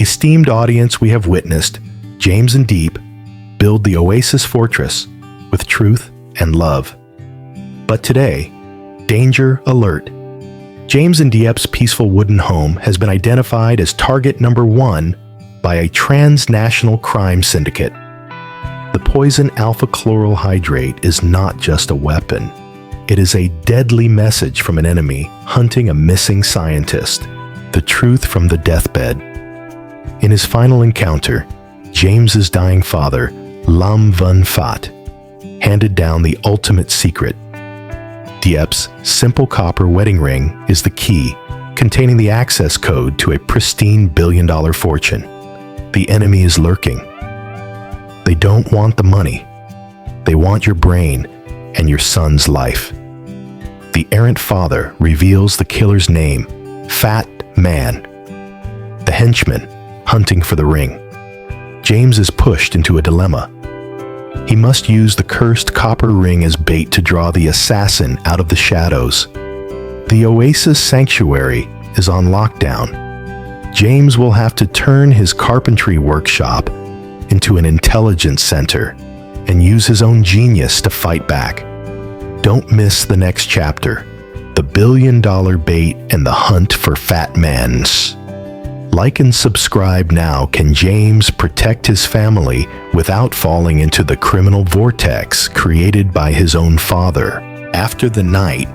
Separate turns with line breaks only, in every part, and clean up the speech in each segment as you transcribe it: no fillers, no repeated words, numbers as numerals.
Esteemed audience, we have witnessed James and Diep build the Oasis Fortress with truth and love. But today, danger alert. James and Diep's peaceful wooden home has been identified as target number 1 by a transnational crime syndicate. The poison alpha-chloral hydrate is not just a weapon. It is a deadly message from an enemy hunting a missing scientist, the truth from the deathbed. In his final encounter, James's dying father, Lam Van Fat, handed down the ultimate secret. Diep's simple copper wedding ring is the key, containing the access code to a pristine billion-dollar fortune. The enemy is lurking. They don't want the money. They want your brain and your son's life. The errant father reveals the killer's name, Fat Man, the henchman hunting for the ring. James is pushed into a dilemma. He must use the cursed copper ring as bait to draw the assassin out of the shadows. The Oasis Sanctuary is on lockdown. James will have to turn his carpentry workshop into an intelligence center and use his own genius to fight back. Don't miss the next chapter, the billion-dollar bait and the hunt for Fat Man's. Like and subscribe now. Can James protect his family without falling into the criminal vortex created by his own father? After the night,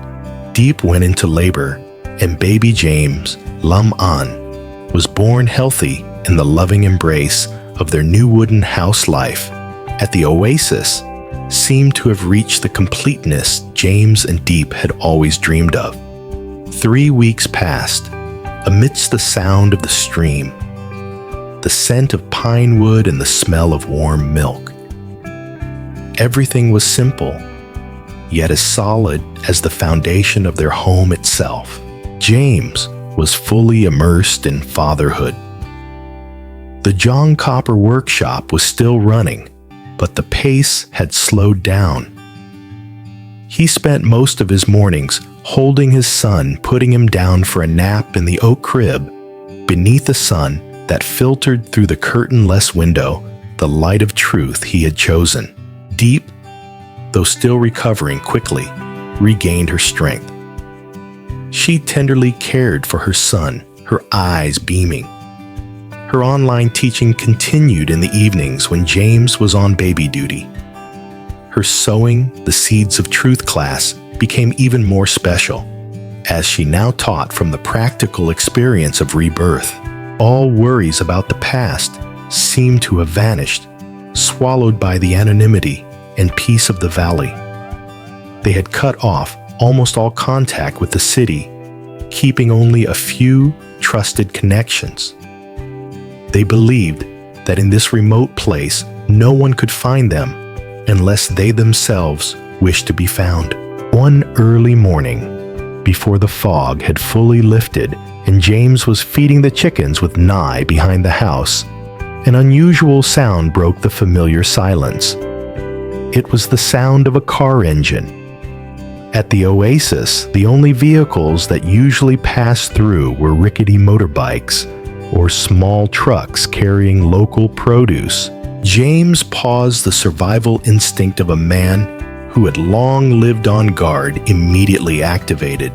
Diep went into labor, and baby James, Lam An, was born healthy in the loving embrace of their new wooden house life. At the Oasis, seemed to have reached the completeness James and Diep had always dreamed of. 3 weeks passed. Amidst the sound of the stream, the scent of pine wood and the smell of warm milk. Everything was simple, yet as solid as the foundation of their home itself. James was fully immersed in fatherhood. The John Copper workshop was still running, but the pace had slowed down. He spent most of his mornings holding his son, putting him down for a nap in the oak crib, beneath the sun that filtered through the curtain-less window the light of truth he had chosen. Diep, though still recovering quickly, regained her strength. She tenderly cared for her son, her eyes beaming. Her online teaching continued in the evenings when James was on baby duty. Her Sowing the Seeds of Truth class became even more special, as she now taught from the practical experience of rebirth. All worries about the past seemed to have vanished, swallowed by the anonymity and peace of the valley. They had cut off almost all contact with the city, keeping only a few trusted connections. They believed that in this remote place, no one could find them unless they themselves wished to be found. One early morning, before the fog had fully lifted and James was feeding the chickens with Nye behind the house, an unusual sound broke the familiar silence. It was the sound of a car engine. At the Oasis, the only vehicles that usually passed through were rickety motorbikes or small trucks carrying local produce. James paused, the survival instinct of a man who had long lived on guard immediately activated.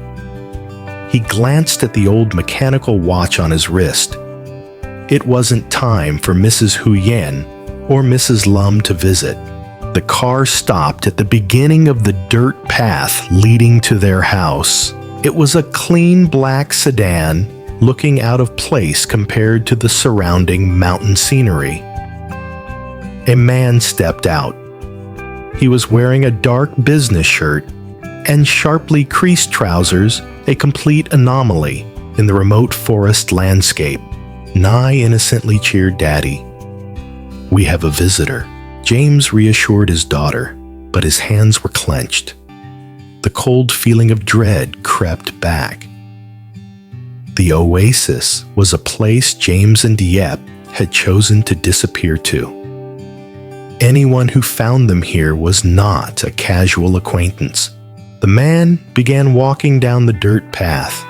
He glanced at the old mechanical watch on his wrist. It wasn't time for Mrs. Huyen or Mrs. Lum to visit. The car stopped at the beginning of the dirt path leading to their house. It was a clean black sedan, looking out of place compared to the surrounding mountain scenery. A man stepped out. He was wearing a dark business shirt and sharply creased trousers, a complete anomaly in the remote forest landscape. Nye innocently cheered Daddy. "We have a visitor." James reassured his daughter, but his hands were clenched. The cold feeling of dread crept back. The Oasis was a place James and Diep had chosen to disappear to. Anyone who found them here was not a casual acquaintance. The man began walking down the dirt path.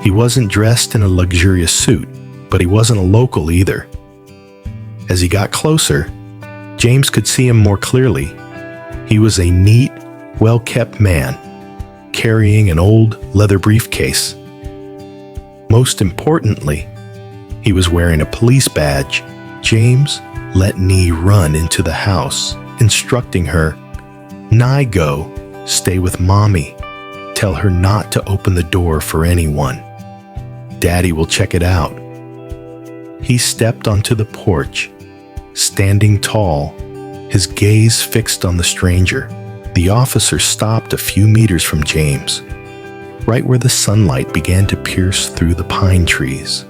He wasn't dressed in a luxurious suit, but he wasn't a local either. As he got closer, James could see him more clearly. He was a neat, well-kept man, carrying an old leather briefcase. Most importantly, he was wearing a police badge. James let Nee run into the house, instructing her, "Go, stay with Mommy. Tell her not to open the door for anyone. Daddy will check it out." He stepped onto the porch, standing tall, his gaze fixed on the stranger. The officer stopped a few meters from James, right where the sunlight began to pierce through the pine trees.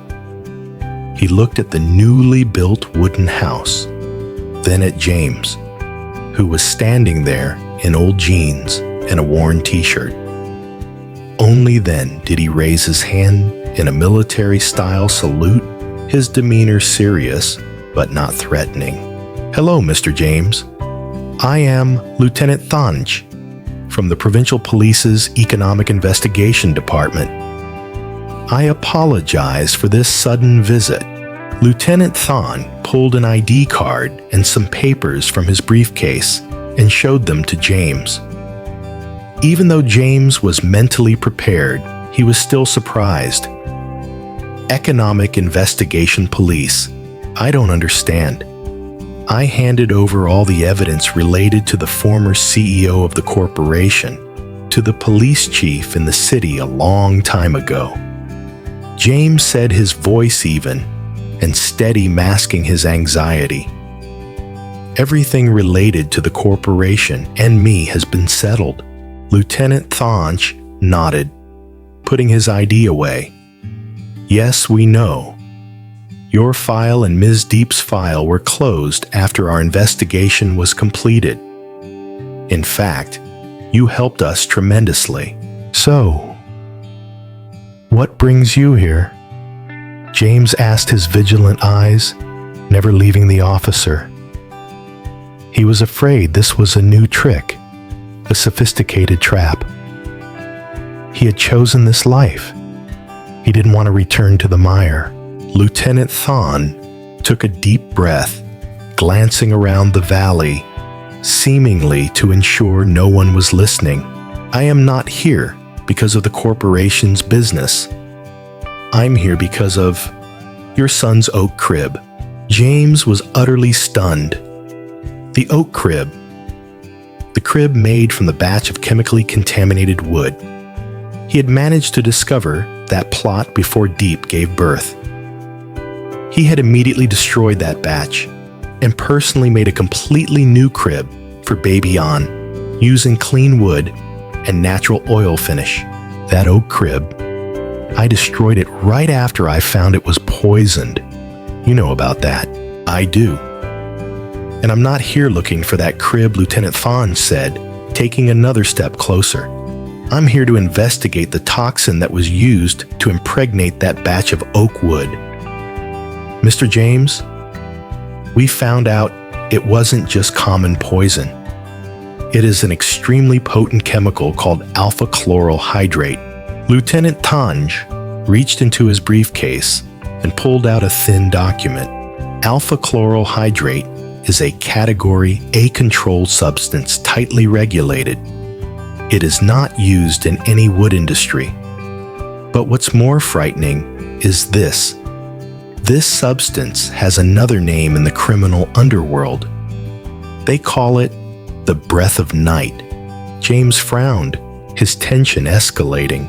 He looked at the newly built wooden house, then at James, who was standing there in old jeans and a worn t-shirt. Only then did he raise his hand in a military-style salute, his demeanor serious but not threatening. "Hello, Mr. James. I am Lieutenant Thanj from the Provincial Police's Economic Investigation Department. I apologize for this sudden visit." Lieutenant Than pulled an ID card and some papers from his briefcase and showed them to James. Even though James was mentally prepared, he was still surprised. "Economic Investigation Police. I don't understand. I handed over all the evidence related to the former CEO of the corporation to the police chief in the city a long time ago." James said, his voice even and steady, masking his anxiety. "Everything related to the corporation and me has been settled." Lieutenant Thanj nodded, putting his ID away. "Yes, we know. Your file and Ms. Diep's file were closed after our investigation was completed. In fact, you helped us tremendously. So, what brings you here?" James asked, his vigilant eyes never leaving the officer. He was afraid this was a new trick, a sophisticated trap. He had chosen this life. He didn't want to return to the mire. Lieutenant Than took a deep breath, glancing around the valley, seemingly to ensure no one was listening. "I am not here because of the corporation's business. I'm here because of your son's oak crib." James was utterly stunned. The oak crib. The crib made from the batch of chemically contaminated wood. He had managed to discover that plot before Diep gave birth. He had immediately destroyed that batch and personally made a completely new crib for baby An, using clean wood and natural oil finish. That oak crib, I destroyed it right after I found it was poisoned. You know about that. I do. And I'm not here looking for that crib, Lieutenant Than said, taking another step closer. I'm here to investigate the toxin that was used to impregnate that batch of oak wood. Mr. James, we found out it wasn't just common poison. It is an extremely potent chemical called alpha-chloral hydrate. Lieutenant Thanj reached into his briefcase and pulled out a thin document. Alpha-chloral hydrate is a Category A controlled substance tightly regulated. It is not used in any wood industry. But what's more frightening is this. This substance has another name in the criminal underworld. They call it the breath of night. James frowned, his tension escalating.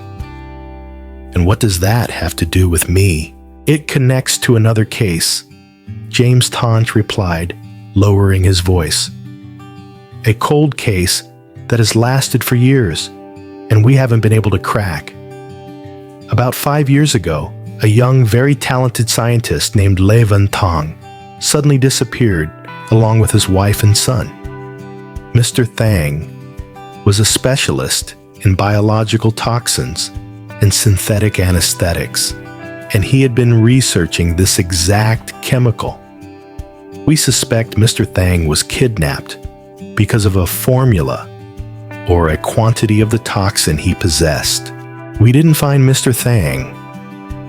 And what does that have to do with me? It connects to another case, James Taunt replied, lowering his voice. A cold case that has lasted for years, and we haven't been able to crack. About 5 years ago, a young, very talented scientist named Ly Tang suddenly disappeared along with his wife and son. Mr. Thang was a specialist in biological toxins and synthetic anesthetics, and he had been researching this exact chemical. We suspect Mr. Thang was kidnapped because of a formula or a quantity of the toxin he possessed. We didn't find Mr. Thang,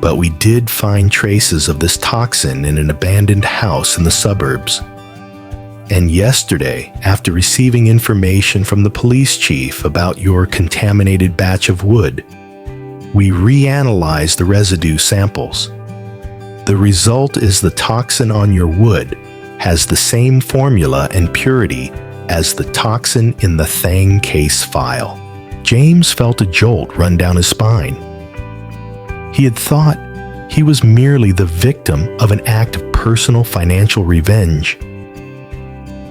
but we did find traces of this toxin in an abandoned house in the suburbs. And yesterday, after receiving information from the police chief about your contaminated batch of wood, we reanalyzed the residue samples. The result is the toxin on your wood has the same formula and purity as the toxin in the Thang case file. James felt a jolt run down his spine. He had thought he was merely the victim of an act of personal financial revenge.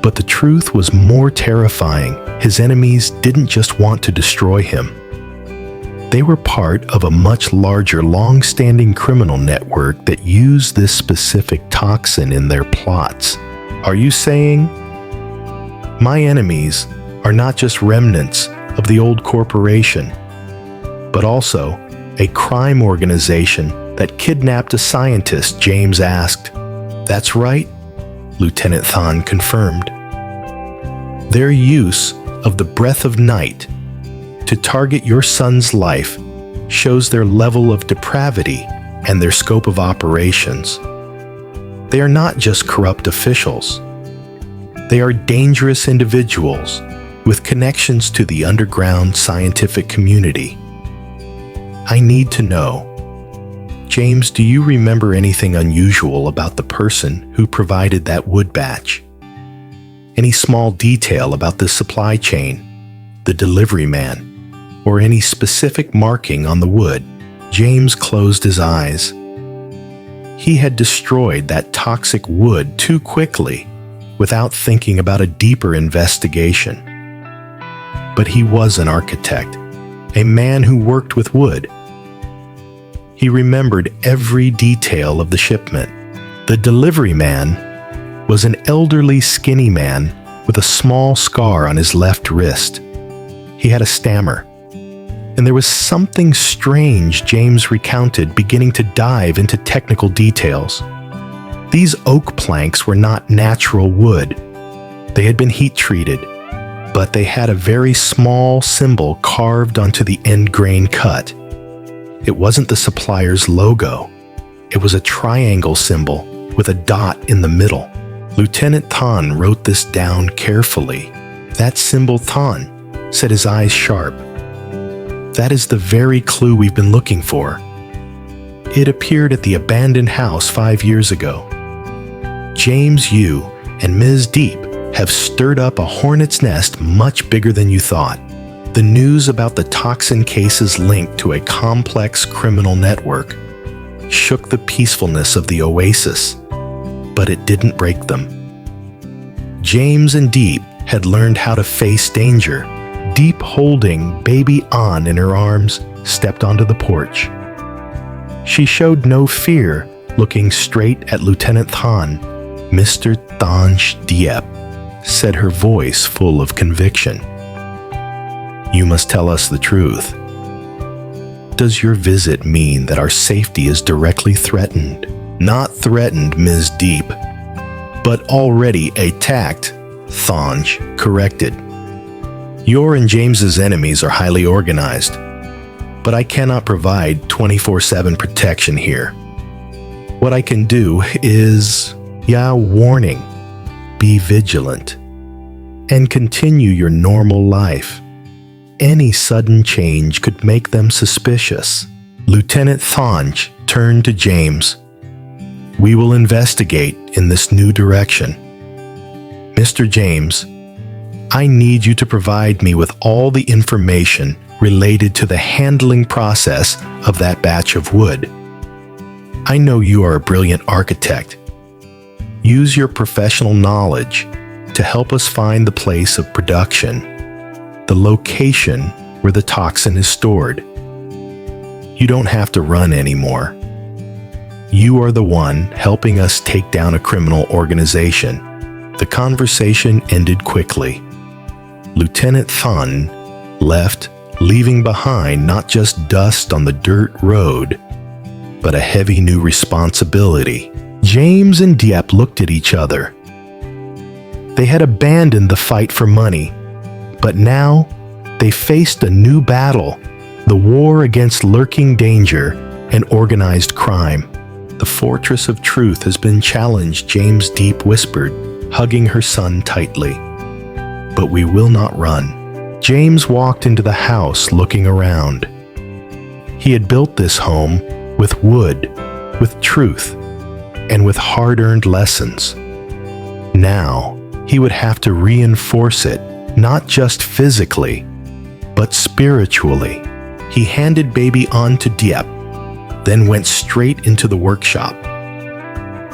But the truth was more terrifying. His enemies didn't just want to destroy him. They were part of a much larger, long-standing criminal network that used this specific toxin in their plots. Are you saying? My enemies are not just remnants of the old corporation, but also a crime organization that kidnapped a scientist, James asked. That's right, Lieutenant Thon confirmed. Their use of the breath of night to target your son's life shows their level of depravity and their scope of operations. They are not just corrupt officials. They are dangerous individuals with connections to the underground scientific community. I need to know. James, do you remember anything unusual about the person who provided that wood batch? Any small detail about the supply chain, the delivery man, or any specific marking on the wood? James closed his eyes. He had destroyed that toxic wood too quickly without thinking about a deeper investigation. But he was an architect, a man who worked with wood. He remembered every detail of the shipment. The delivery man was an elderly, skinny man with a small scar on his left wrist. He had a stammer, and there was something strange James recounted, beginning to dive into technical details. These oak planks were not natural wood. They had been heat-treated, but they had a very small symbol carved onto the end grain cut. It wasn't the supplier's logo. It was a triangle symbol with a dot in the middle. Lieutenant Thon wrote this down carefully. That symbol, Thon, said, his eyes sharp. That is the very clue we've been looking for. It appeared at the abandoned house 5 years ago. James, you and Ms. Diep have stirred up a hornet's nest much bigger than you thought. The news about the toxin case's link to a complex criminal network shook the peacefulness of the oasis, but it didn't break them. James and Diep had learned how to face danger. Diep, holding baby An in her arms, stepped onto the porch. She showed no fear, looking straight at Lieutenant Thon. Mr. Ly Tu Diep, said her voice full of conviction. You must tell us the truth. Does your visit mean that our safety is directly threatened? Not threatened, Ms. Diep, but already attacked, Thon corrected. Your and James's enemies are highly organized, but I cannot provide 24/7 protection here. What I can do is, warning, be vigilant, and continue your normal life. Any sudden change could make them suspicious. Lieutenant Thon turned to James. We will investigate in this new direction. Mr. James, I need you to provide me with all the information related to the handling process of that batch of wood. I know you are a brilliant architect. Use your professional knowledge to help us find the place of production, the location where the toxin is stored. You don't have to run anymore. You are the one helping us take down a criminal organization. The conversation ended quickly. Lieutenant Thon left, leaving behind not just dust on the dirt road, but a heavy new responsibility. James and Diep looked at each other. They had abandoned the fight for money, but now they faced a new battle, the war against lurking danger and organized crime. The fortress of truth has been challenged, James Diep whispered, hugging her son tightly. But we will not run. James walked into the house looking around. He had built this home with wood, with truth, and with hard-earned lessons. Now, he would have to reinforce it, not just physically, but spiritually. He handed baby Ly Tu Diep, then went straight into the workshop.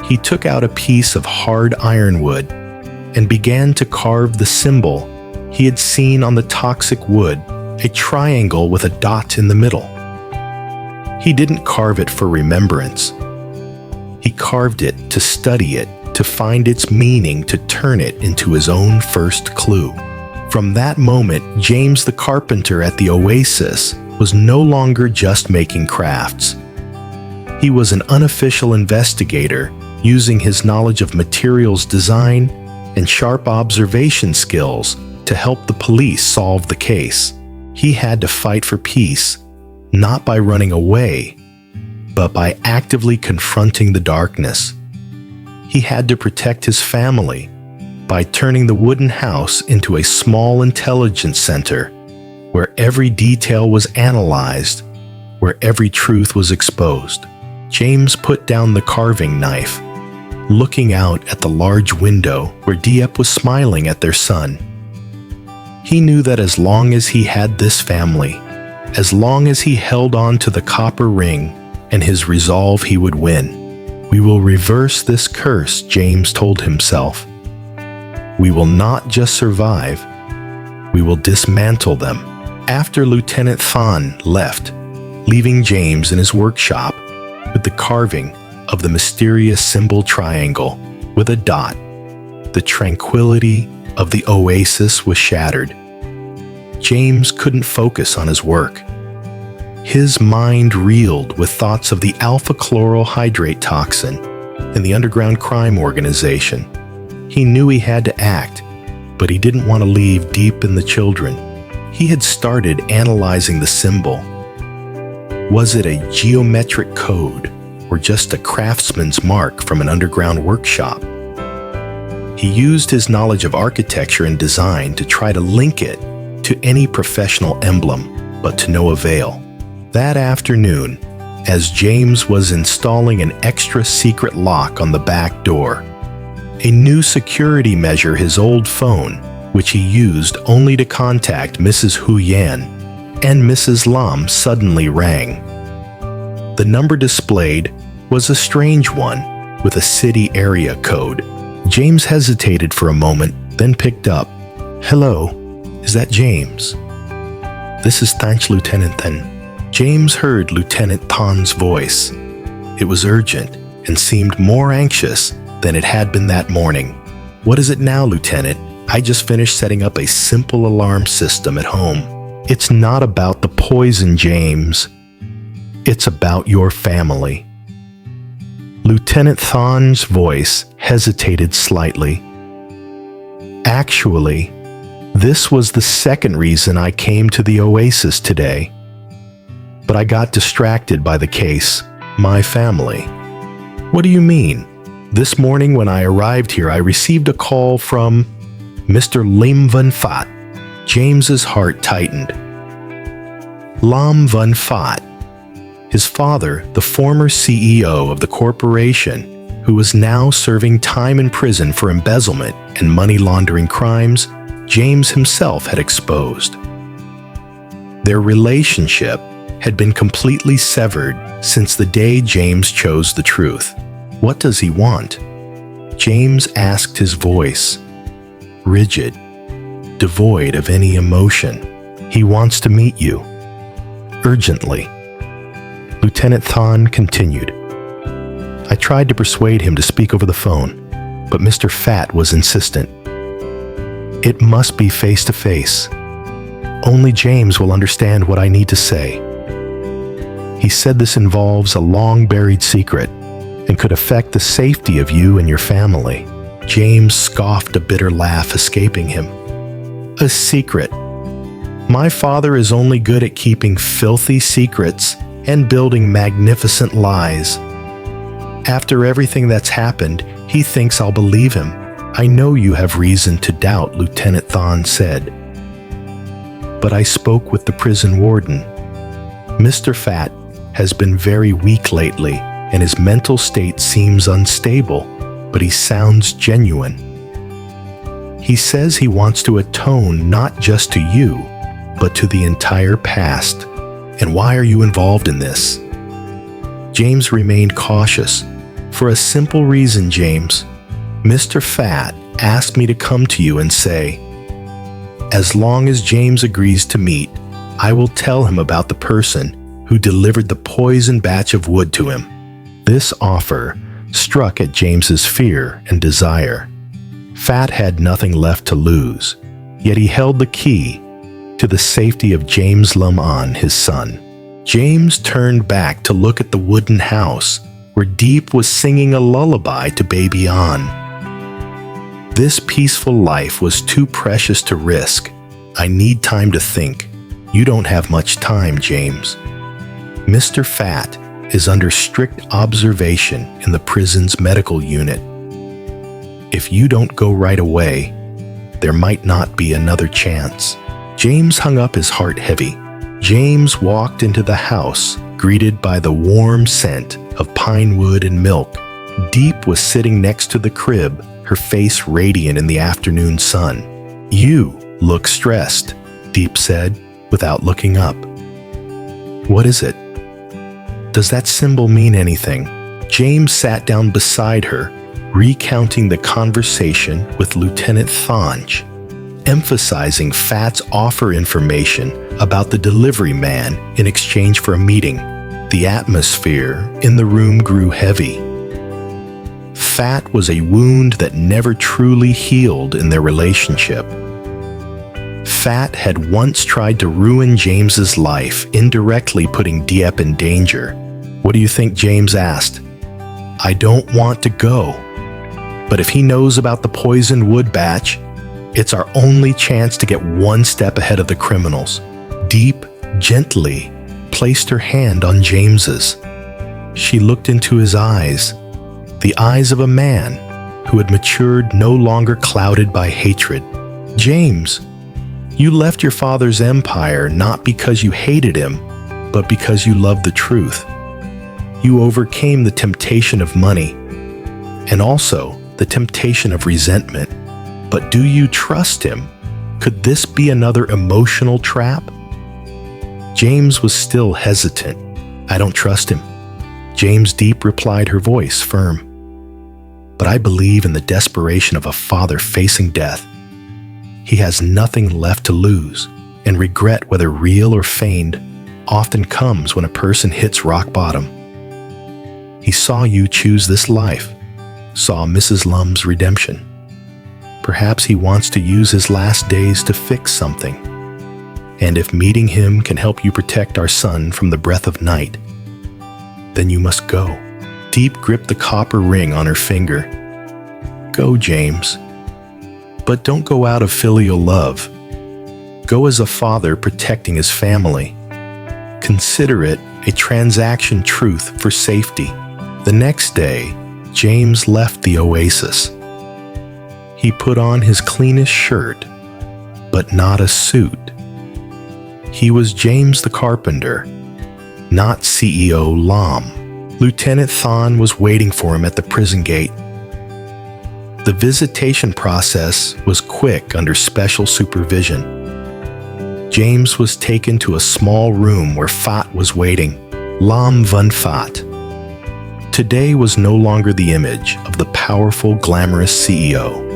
He took out a piece of hard ironwood and began to carve the symbol he had seen on the toxic wood, a triangle with a dot in the middle. He didn't carve it for remembrance. He carved it to study it, to find its meaning, to turn it into his own first clue. From that moment, James the carpenter at the Oasis was no longer just making crafts. He was an unofficial investigator, using his knowledge of materials design and sharp observation skills to help the police solve the case. He had to fight for peace, not by running away, but by actively confronting the darkness. He had to protect his family by turning the wooden house into a small intelligence center where every detail was analyzed, where every truth was exposed. James put down the carving knife, looking out at the large window where Diep was smiling at their son. He knew that as long as he had this family, as long as he held on to the copper ring and his resolve, he would win. We will reverse this curse, James told himself. We will not just survive, we will dismantle them. After Lieutenant Thon left, leaving James in his workshop with the carving of the mysterious symbol triangle with a dot, the tranquility of the Oasis was shattered. James couldn't focus on his work. His mind reeled with thoughts of the alpha-chlorohydrate toxin and the underground crime organization. He knew he had to act, but he didn't want to leave Diep in the children. He had started analyzing the symbol. Was it a geometric code or just a craftsman's mark from an underground workshop? He used his knowledge of architecture and design to try to link it to any professional emblem, but to no avail. That afternoon, as James was installing an extra secret lock on the back door, a new security measure, his old phone, which he used only to contact Mrs. Hu Yan and Mrs. Lam, suddenly rang. The number displayed was a strange one with a city area code. James hesitated for a moment, then picked up. "Hello, is that James?" "This is Thanch Lieutenant Then." James heard Lieutenant Tan's voice. It was urgent and seemed more anxious than it had been that morning. "What is it now, Lieutenant? I just finished setting up a simple alarm system at home." "It's not about the poison, James. It's about your family." Lieutenant Thon's voice hesitated slightly. "Actually, this was the second reason I came to the Oasis today. But I got distracted by the case, my family." "What do you mean?" "This morning when I arrived here, I received a call from Mr. Lam Van Phat." James's heart tightened. Lam Van Phat. His father, the former CEO of the corporation, who was now serving time in prison for embezzlement and money laundering crimes James himself had exposed. Their relationship had been completely severed since the day James chose the truth. "What does he want?" James asked, his voice rigid, devoid of any emotion. "He wants to meet you. Urgently." Lieutenant Thon continued. "I tried to persuade him to speak over the phone, but Mr. Phat was insistent. It must be face to face. Only James will understand what I need to say. He said this involves a long-buried secret and could affect the safety of you and your family." James scoffed, a bitter laugh escaping him. "A secret? My father is only good at keeping filthy secrets and building magnificent lies. After everything that's happened, he thinks I'll believe him. I know you have reason to doubt, Lieutenant Thon said. But I spoke with the prison warden. Mr. Fat has been very weak lately, and his mental state seems unstable, but he sounds genuine. He says he wants to atone not just to you, but to the entire past. And why are you involved in this? James remained cautious. For a simple reason, James. Mr. Fat asked me to come to you and say, as long as James agrees to meet, I will tell him about the person who delivered the poisoned batch of wood to him. This offer struck at James's fear and desire. Fat had nothing left to lose, yet he held the key to the safety of James Lamon, his son. James turned back to look at the wooden house where Diep was singing a lullaby to baby An. This peaceful life was too precious to risk. I need time to think. You don't have much time, James. Mr. Fat is under strict observation in the prison's medical unit. If you don't go right away, there might not be another chance. James hung up his heart heavy. James walked into the house, greeted by the warm scent of pine wood and milk. Diep was sitting next to the crib, her face radiant in the afternoon sun. You look stressed, Diep said, without looking up. What is it? Does that symbol mean anything? James sat down beside her, recounting the conversation with Lieutenant Thonge, emphasizing Fat's offer information about the delivery man in exchange for a meeting. The atmosphere in the room grew heavy. Fat was a wound that never truly healed in their relationship. Fat had once tried to ruin James's life, indirectly putting Diep in danger. What do you think James asked? I don't want to go. But if he knows about the poisoned wood batch, it's our only chance to get one step ahead of the criminals. Diep gently placed her hand on James's. She looked into his eyes, the eyes of a man who had matured, no longer clouded by hatred. James, you left your father's empire not because you hated him, but because you loved the truth. You overcame the temptation of money, and also the temptation of resentment. But do you trust him? Could this be another emotional trap? James was still hesitant. I don't trust him. James Diep replied, her voice firm. But I believe in the desperation of a father facing death. He has nothing left to lose, and regret, whether real or feigned, often comes when a person hits rock bottom. He saw you choose this life, saw Mrs. Lum's redemption. Perhaps he wants to use his last days to fix something. And if meeting him can help you protect our son from the breath of night, then you must go. Diep gripped the copper ring on her finger. Go, James. But don't go out of filial love. Go as a father protecting his family. Consider it a transaction truth for safety. The next day, James left the oasis. He put on his cleanest shirt, but not a suit. He was James the carpenter, not CEO Lam. Lieutenant Thon was waiting for him at the prison gate. The visitation process was quick under special supervision. James was taken to a small room where Fat was waiting. Lam Van Fat. Today was no longer the image of the powerful, glamorous CEO.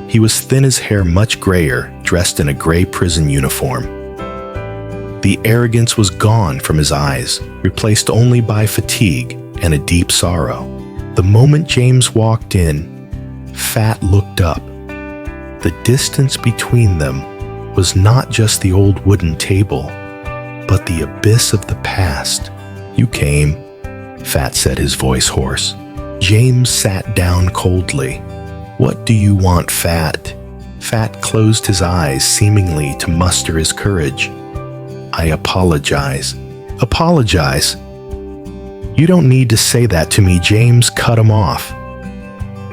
He was thin as hair, much grayer, dressed in a gray prison uniform. The arrogance was gone from his eyes, replaced only by fatigue and a deep sorrow. The moment James walked in, Fat looked up. The distance between them was not just the old wooden table, but the abyss of the past. You came, Fat said, his voice hoarse. James sat down coldly. What do you want, Fat? Fat closed his eyes, seemingly to muster his courage. I apologize. Apologize. You don't need to say that to me, James cut him off.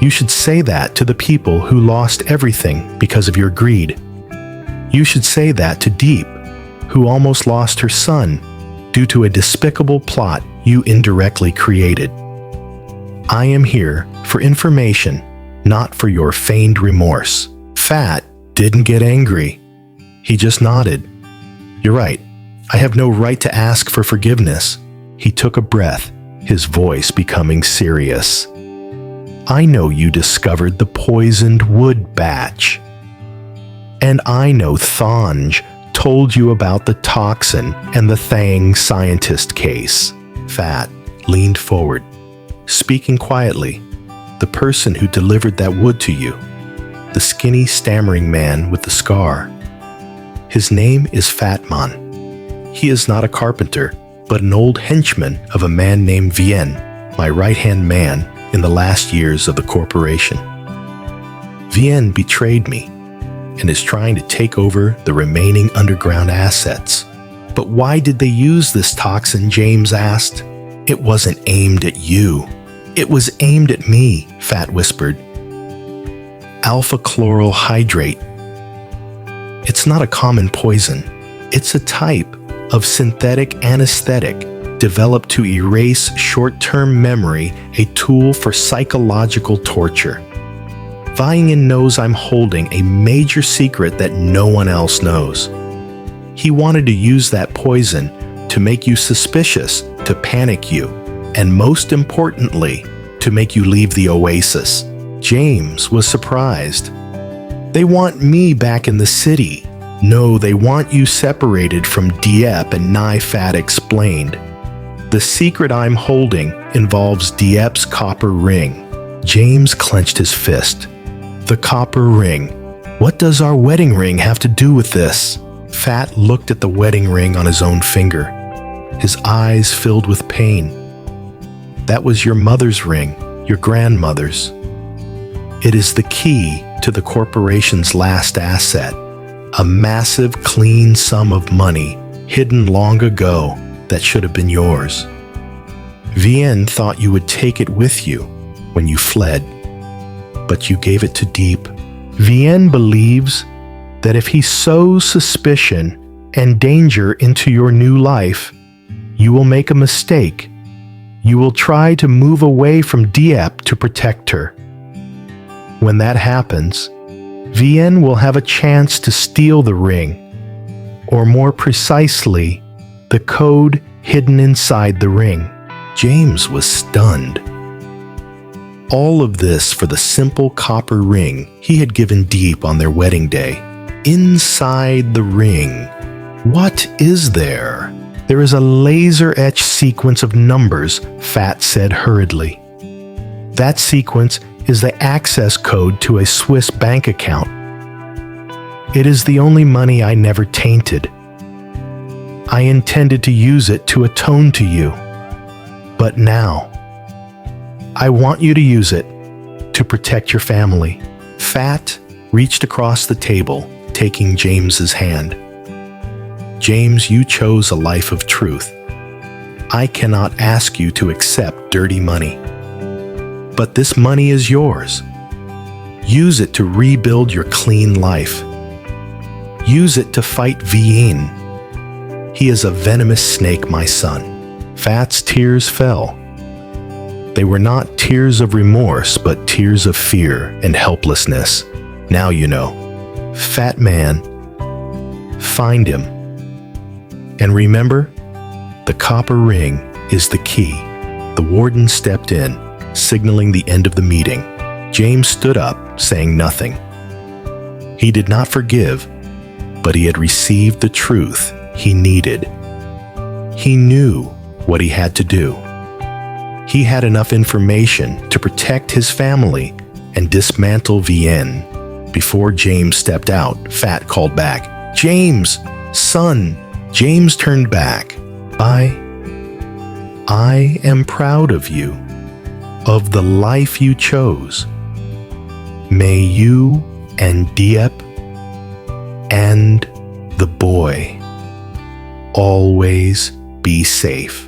You should say that to the people who lost everything because of your greed. You should say that to Diep, who almost lost her son due to a despicable plot you indirectly created. I am here for information, not for your feigned remorse. Fat didn't get angry. He just nodded. You're right. I have no right to ask for forgiveness. He took a breath, his voice becoming serious. I know you discovered the poisoned wood batch. And I know Thanj told you about the toxin and the Thang scientist case. Fat leaned forward, speaking quietly. The person who delivered that wood to you. The skinny, stammering man with the scar. His name is Fatman. He is not a carpenter, but an old henchman of a man named Vienne, my right-hand man in the last years of the corporation. Vienne betrayed me and is trying to take over the remaining underground assets. But why did they use this toxin, James asked. It wasn't aimed at you. It was aimed at me, Fat whispered. Alpha-chloral hydrate. It's not a common poison. It's a type of synthetic anesthetic developed to erase short-term memory, a tool for psychological torture. Vian knows I'm holding a major secret that no one else knows. He wanted to use that poison to make you suspicious, to panic you, and most importantly, to make you leave the oasis. James was surprised. They want me back in the city. No, they want you separated from Diep, and Ly Fat explained. The secret I'm holding involves Diep's copper ring. James clenched his fist. The copper ring. What does our wedding ring have to do with this? Fat looked at the wedding ring on his own finger. His eyes filled with pain. That was your mother's ring, your grandmother's. It is the key to the corporation's last asset, a massive, clean sum of money hidden long ago that should have been yours. Vienne thought you would take it with you when you fled, but you gave it to Diep. Vienne believes that if he sows suspicion and danger into your new life, you will make a mistake. You will try to move away from Diep to protect her. When that happens, Vienne will have a chance to steal the ring, or more precisely, the code hidden inside the ring. James was stunned. All of this for the simple copper ring he had given Diep on their wedding day. Inside the ring, what is there? There is a laser-etched sequence of numbers, Fat said hurriedly. That sequence is the access code to a Swiss bank account. It is the only money I never tainted. I intended to use it to atone to you. But now, I want you to use it to protect your family. Fat reached across the table, taking James's hand. James, you chose a life of truth. I cannot ask you to accept dirty money. But this money is yours. Use it to rebuild your clean life. Use it to fight Vienne. He is a venomous snake, my son. Fat's tears fell. They were not tears of remorse, but tears of fear and helplessness. Now you know. Fat man, find him. And remember, the copper ring is the key. The warden stepped in, signaling the end of the meeting. James stood up, saying nothing. He did not forgive, but he had received the truth he needed. He knew what he had to do. He had enough information to protect his family and dismantle Vienne. Before James stepped out, Fat called back, "James, son!" James turned back. I am proud of you, of the life you chose. May you and Diep and the boy always be safe.